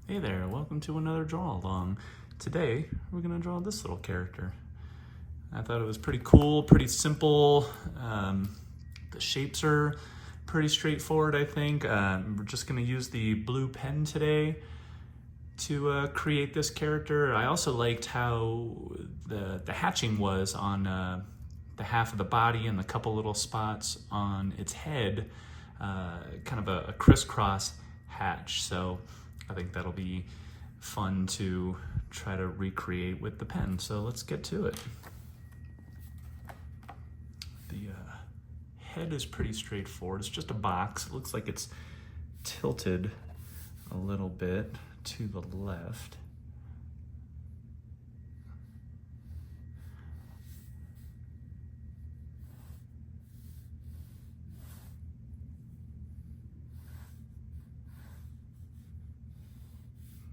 Hey there, welcome to another draw along. Today, we're gonna draw this little character. I thought it was pretty cool, pretty simple. The shapes are pretty straightforward, I think. We're just gonna use the blue pen today to create this character. I also liked how the hatching was on the half of the body and the couple little spots on its head, kind of a crisscross hatch. So I think that'll be fun to try to recreate with the pen. So let's get to it. The head is pretty straightforward. It's just a box. It looks like it's tilted a little bit to the left.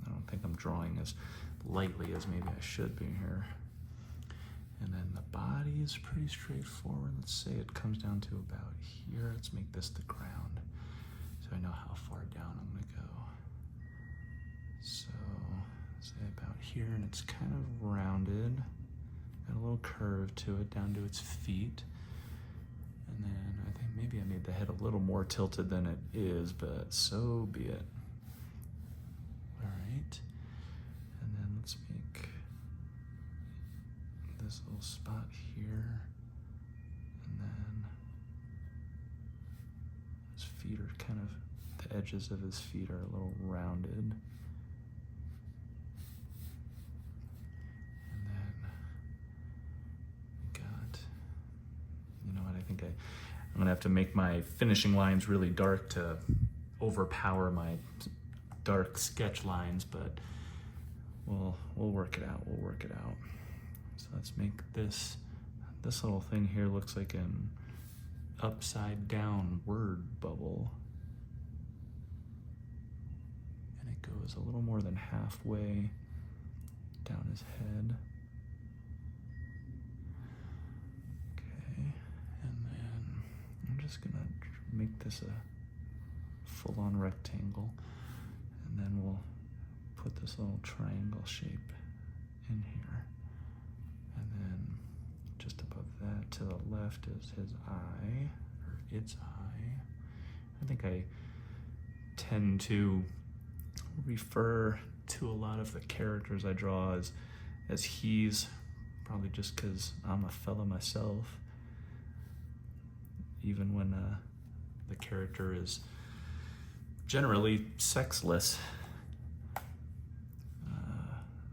I don't think I'm drawing as lightly as maybe I should be here. And then the body is pretty straightforward. Let's say it comes down to about here. Let's make this the ground so I know how far down I'm gonna go. So say about here, and it's kind of rounded. Got a little curve to it down to its feet. And then I think maybe I made the head a little more tilted than it is, but so be it. All right. And then let's make this little spot here. And then his feet are kind of, the edges of his feet are a little rounded. I'm gonna have to make my finishing lines really dark to overpower my dark sketch lines, but we'll work it out. We'll work it out. So let's make this little thing here looks like an upside down word bubble. And it goes a little more than halfway down his head. I'm just gonna make this a full-on rectangle, and then we'll put this little triangle shape in here. And then just above that to the left is his eye, or its eye. I think I tend to refer to a lot of the characters I draw as he's, probably just because I'm a fella myself. Even when the character is generally sexless.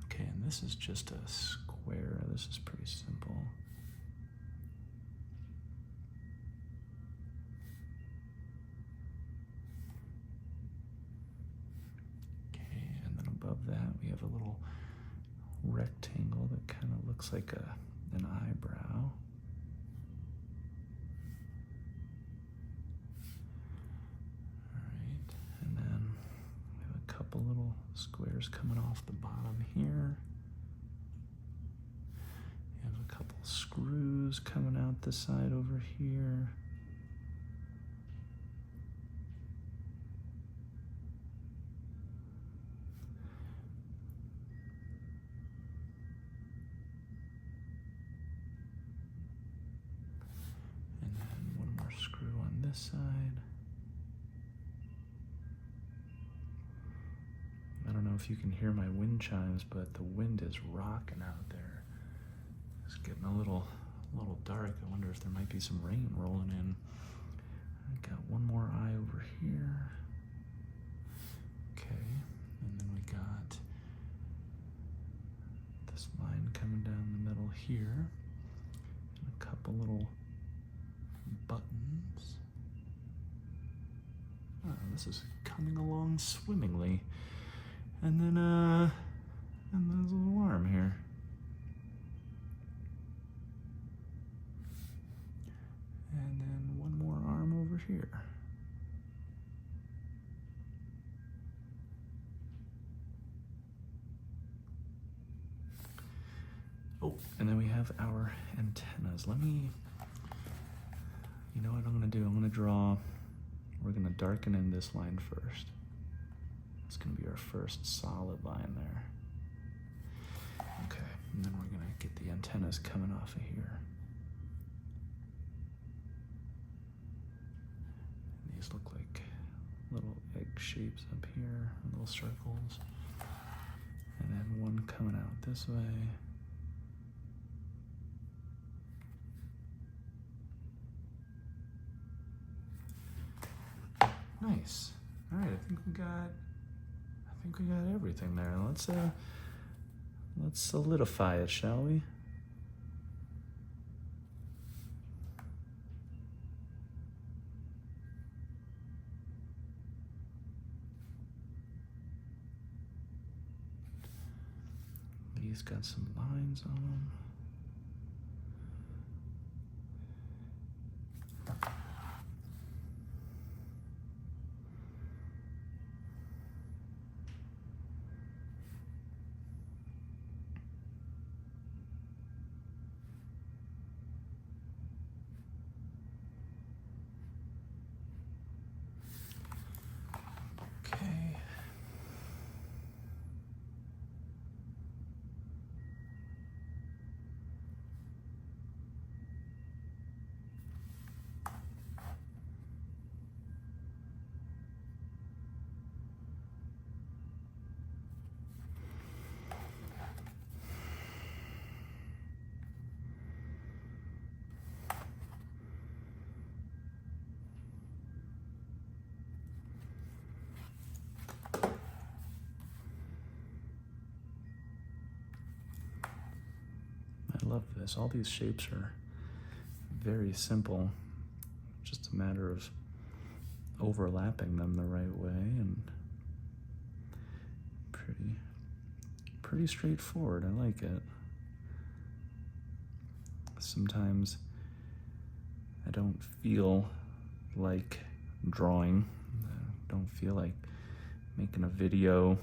Okay, and this is just a square. This is pretty simple. Okay, and then above that we have a little rectangle that kind of looks like an eyebrow. Little squares coming off the bottom here. You have a couple screws coming out the side over here. And then one more screw on this side. I don't know if you can hear my wind chimes, but the wind is rocking out there. It's getting a little dark. I wonder if there might be some rain rolling in. I got one more eye over here. Okay, and then we got this line coming down the middle here, and a couple little buttons. Oh, this is coming along swimmingly. And then, there's a little arm here. And then one more arm over here. Oh, and then we have our antennas. You know what I'm gonna do? I'm gonna draw, we're gonna darken in this line first. It's gonna be our first solid line there. Okay, and then we're gonna get the antennas coming off of here. These look like little egg shapes up here, little circles. And then one coming out this way. Nice. All right, I think we got everything there. Let's solidify it, shall we? These got some lines on them. Okay. I love this. All these shapes are very simple. Just a matter of overlapping them the right way, and pretty straightforward. I like it. Sometimes I don't feel like drawing. I don't feel like making a video.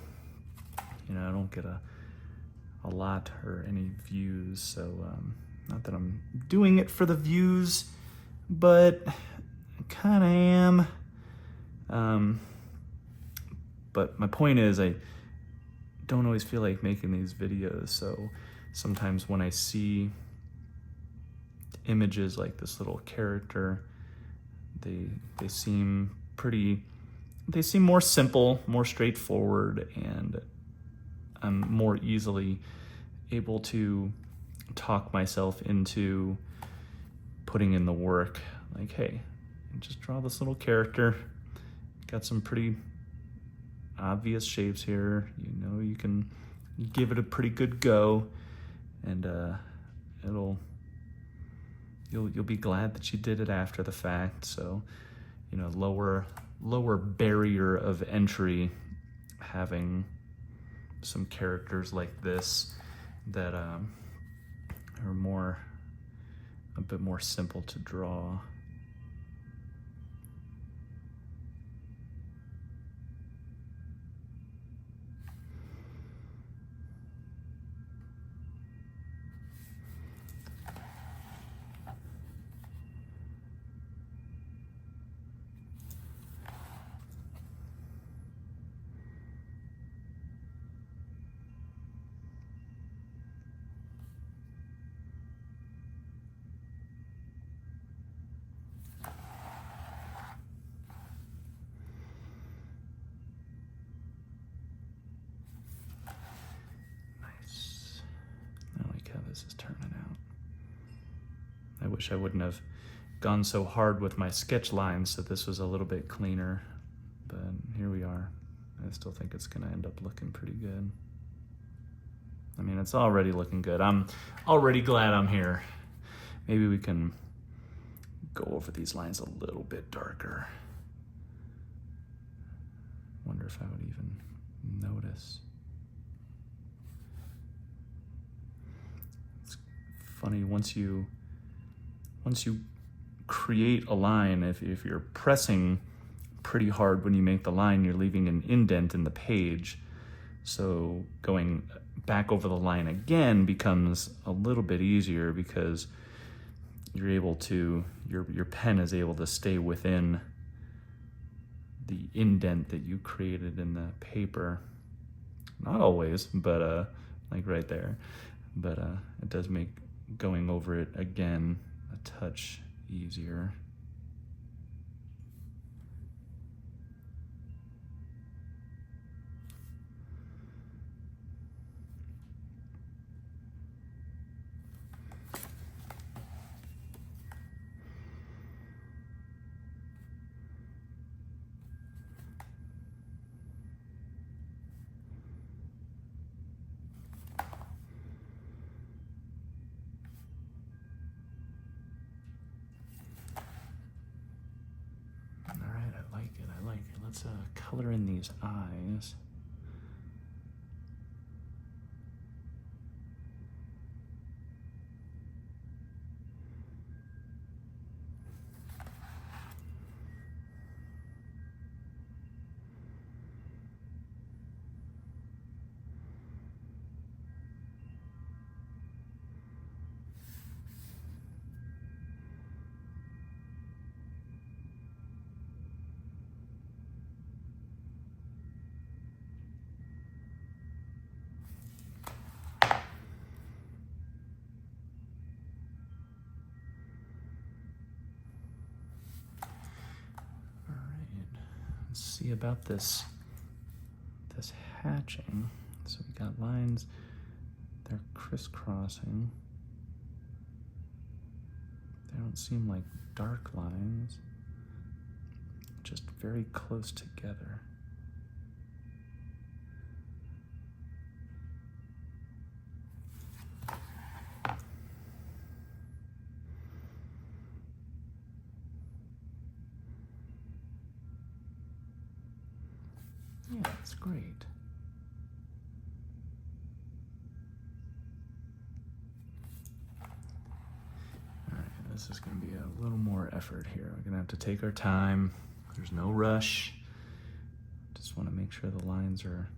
You know, I don't get a lot or any views, so not that I'm doing it for the views, but I kind of am. But my point is, I don't always feel like making these videos, so sometimes when I see images like this little character, they seem more simple, more straightforward, and I'm more easily able to talk myself into putting in the work. Like, hey, just draw this little character. Got some pretty obvious shapes here. You know, you can give it a pretty good go, and you'll be glad that you did it after the fact. So, you know, lower barrier of entry, having some characters like this that are a bit more simple to draw. This is turning out. I wish I wouldn't have gone so hard with my sketch lines, so this was a little bit cleaner, but here we are. I still think it's gonna end up looking pretty good. I mean, it's already looking good. I'm already glad I'm here. Maybe we can go over these lines a little bit darker. Wonder if I would even notice. Funny, once you create a line, if you're pressing pretty hard when you make the line, you're leaving an indent in the page. So going back over the line again becomes a little bit easier because you're able to, your pen is able to stay within the indent that you created in the paper. Not always, but like right there. But it does make going over it again a touch easier. I like it. Let's color in these eyes. Let's see about this hatching. So we got lines, they're crisscrossing. They don't seem like dark lines, just very close together. Yeah, that's great. All right, this is going to be a little more effort here. We're going to have to take our time. There's no rush. Just want to make sure the lines are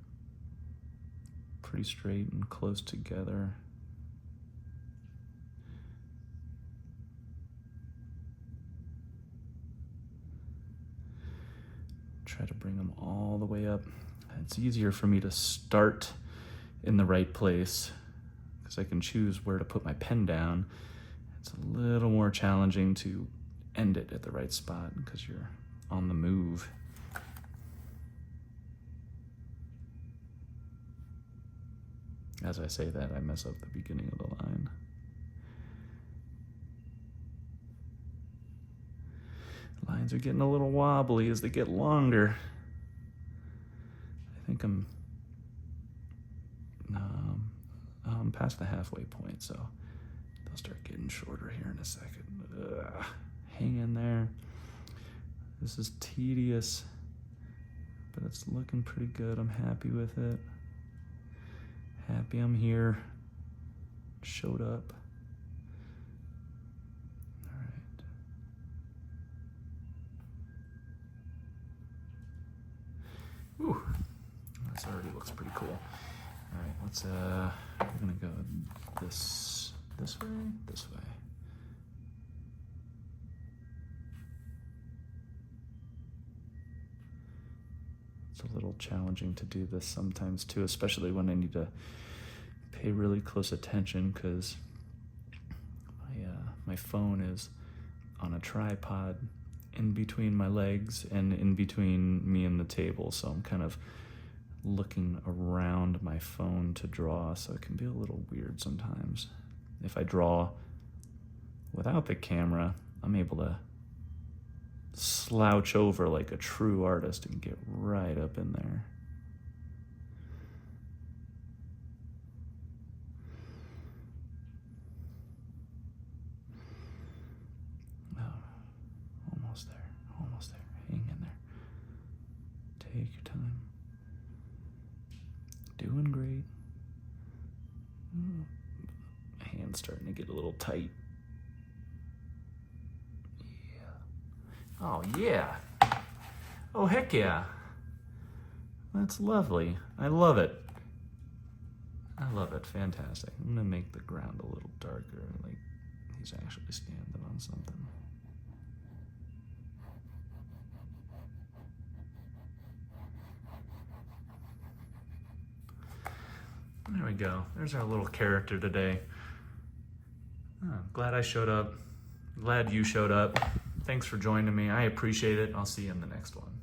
pretty straight and close together. Try to bring them all the way up. It's easier for me to start in the right place because I can choose where to put my pen down. It's a little more challenging to end it at the right spot because you're on the move. As I say that, I mess up the beginning of the line. Lines are getting a little wobbly as they get longer. I think I'm past the halfway point, so they'll start getting shorter here in a second. Hang in there. This is tedious, but it's looking pretty good. I'm happy with it. Happy I'm here. Showed up. Ooh, this already looks pretty cool. All right, let's we're gonna go this way. It's a little challenging to do this sometimes too, especially when I need to pay really close attention because my phone is on a tripod in between my legs and in between me and the table, so I'm kind of looking around my phone to draw, so it can be a little weird sometimes. If I draw without the camera, I'm able to slouch over like a true artist and get right up in there. Almost there. Hang in there. Take your time. Doing great. My hand's starting to get a little tight. Yeah. Oh, yeah. Oh, heck yeah. That's lovely. I love it. Fantastic. I'm gonna make the ground a little darker, like he's actually standing on something. There we go. There's our little character today. Oh, glad I showed up. Glad you showed up. Thanks for joining me. I appreciate it. I'll see you in the next one.